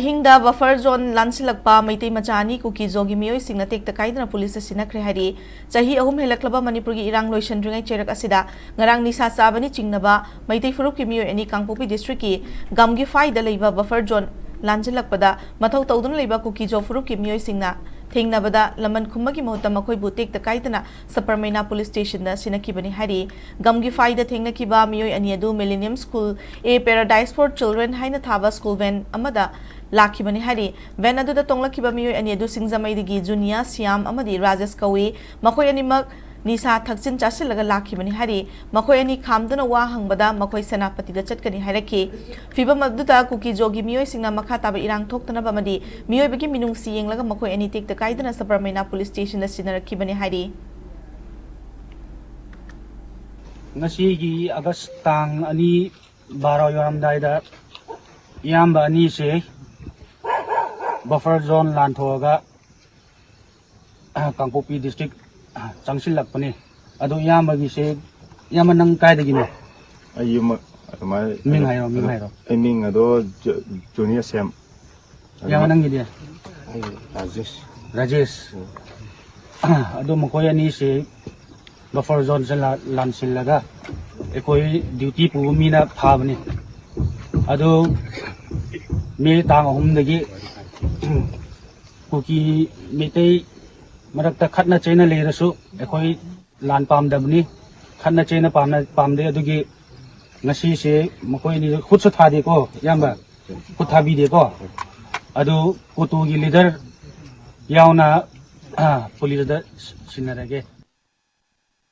Ahingda buffer zone lansilakpa Meitei Machani Kuki Zogi Meeoi Singna Tekta Kaidana police Sinnakhre hari Chahi ahum helaklaba Manipuri irang loisan ringai cherak asida ngarang nisa sabani chingnaba Meitei Furup ki Meeoi ani Kangpopi district ki Gamgi Fai da leiba buffer zone lansilakpada mathau tawduna leiba Kuki Jo Furup ki Meeoi Singna Thengnabada laman khumagi mohta makhoi Tekta Kaidana Saparmaina police station da sinakibani hari Gamgi Fai da thengnakiba Meeoi ani adu Millennium School a Paradise for Children haina thaba school van amada Lakibani hari van adu da tonglakiba Meeoi ani adu Singzamaidigi Junia Siam amadi Rajesh Kawi makhoi animak Nisa Thaksin Chasilaga Lakibani hari makhoi ani khamduna wa hangbada makhoi Senapati da chatkani haraki Fibam abduda Kuki Jogi Meeoi Singna Macha taba irang thokna bamadi Meeoi bagi minung siyeng laga makhoi ani Tekta Kaidana Saparmaina police station da sinarakibani hari Ngasigi August tang ani baraw yoramdai da iyamba ani se buffer zone lanthoga Kangpopi district changsilakpani adu iyamba gi se iyamba nang kaidagi no ayuma mai ming hairo ming ado junior sam iyamba nang gi dia Rajesh adu makoi ani se buffer zone se lansilaga ekoi duty pu mina phabani adu me tang ahumdagi Kuki Meitei marakta khatna chaina leirasu ekoi lan pamdabni khatna chaina pamde adugi ngasi se makoi ni khutsu thade ko yamba khuthabi de ko adu kutu gi leader yauna police da sinarage